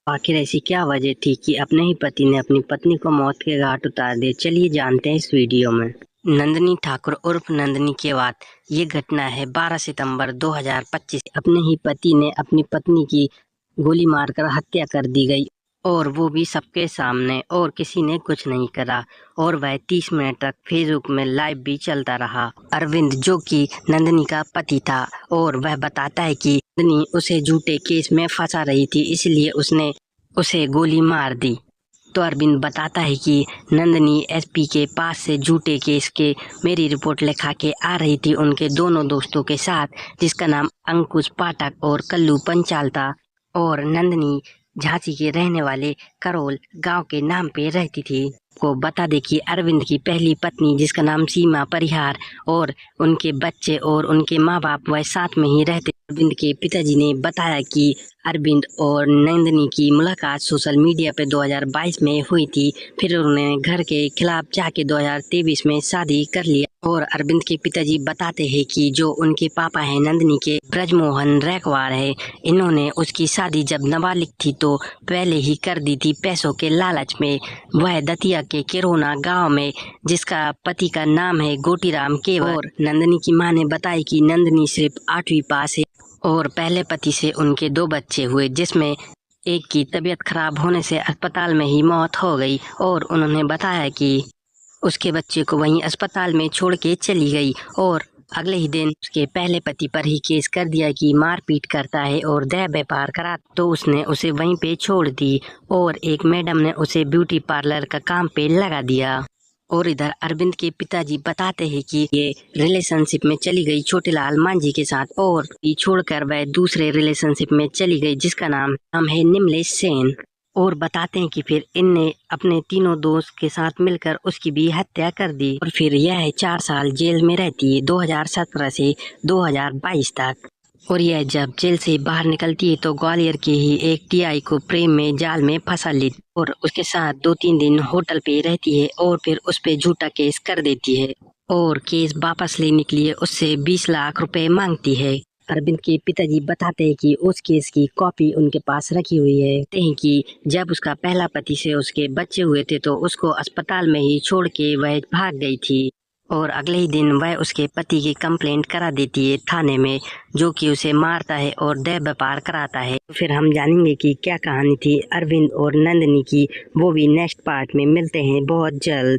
आखिर ऐसी क्या वजह थी कि अपने ही पति ने अपनी पत्नी को मौत के घाट उतार दिया? चलिए जानते हैं इस वीडियो में। नंदिनी ठाकुर उर्फ नंदिनी केवात। ये घटना है 12 सितंबर 2025। अपने ही पति ने अपनी पत्नी की गोली मारकर हत्या कर दी गई, और वो भी सबके सामने, और किसी ने कुछ नहीं करा। और वह 30 मिनट तक फेसबुक में लाइव भी चलता रहा। अरविंद, जो कि नंदिनी का पति था, और वह बताता है कि नंदिनी उसे झूठे केस में फंसा रही थी, इसलिए उसने उसे गोली मार दी। तो अरविंद बताता है कि नंदिनी एसपी के पास से झूठे केस के मेरी रिपोर्ट लिखा के आ रही थी उनके दोनों दोस्तों के साथ, जिसका नाम अंकुश पाठक और कल्लू पंचाल था। और नंदिनी झांसी के रहने वाले करोल गांव के नाम पे रहती थी। को बता दे कि अरविंद की पहली पत्नी, जिसका नाम सीमा परिहार, और उनके बच्चे और उनके माँ बाप वह साथ में ही रहते। अरविंद के पिताजी ने बताया कि अरविंद और नंदिनी की मुलाकात सोशल मीडिया पे 2022 में हुई थी। फिर उन्होंने घर के खिलाफ जाके 2023 में शादी कर लिया। और अरविंद के पिताजी बताते हैं कि जो उनके पापा हैं नंदिनी के, ब्रजमोहन रैकवार है, इन्होंने उसकी शादी जब नाबालिग थी तो पहले ही कर दी थी पैसों के लालच में। वह दतिया के किरोना गांव में, जिसका पति का नाम है गोटीराम केवल। और नंदिनी की मां ने बताया कि नंदिनी सिर्फ 8वीं पास है, और पहले पति से उनके 2 बच्चे हुए, जिसमें एक की तबीयत खराब होने से अस्पताल में ही मौत हो गई। और उन्होंने बताया कि उसके बच्चे को वहीं अस्पताल में छोड़ के चली गई, और अगले ही दिन उसके पहले पति पर ही केस कर दिया कि मारपीट करता है और देह व्यापार करा, तो उसने उसे वहीं पे छोड़ दी। और एक मैडम ने उसे ब्यूटी पार्लर का काम पे लगा दिया। और इधर अरविंद के पिताजी बताते हैं कि ये रिलेशनशिप में चली गई छोटेलाल मांझी के साथ, और ये छोड़कर वह दूसरे रिलेशनशिप में चली गई, जिसका नाम है निमलेश सेन। और बताते हैं कि फिर इनने अपने तीनों दोस्त के साथ मिलकर उसकी भी हत्या कर दी। और फिर यह 4 साल जेल में रहती है, 2017 से 2022 तक। और यह जब जेल से बाहर निकलती है तो ग्वालियर के ही एक टीआई को प्रेम में जाल में फंसा लेती, और उसके साथ 2-3 दिन होटल पे रहती है, और फिर उस पे झूठा केस कर देती है, और केस वापस लेने के लिए उससे 20 लाख रुपए मांगती है। अरविंद के पिताजी बताते हैं कि उस केस की कॉपी उनके पास रखी हुई है। कहते हैं कि जब उसका पहला पति से उसके बच्चे हुए थे तो उसको अस्पताल में ही छोड़ के वह भाग गई थी, और अगले ही दिन वह उसके पति की कंप्लेंट करा देती है थाने में, जो कि उसे मारता है और देह व्यापार कराता है। फिर हम जानेंगे कि क्या कहानी थी अरविंद और नंदिनी की, वो भी नेक्स्ट पार्ट में। मिलते हैं बहुत जल्द।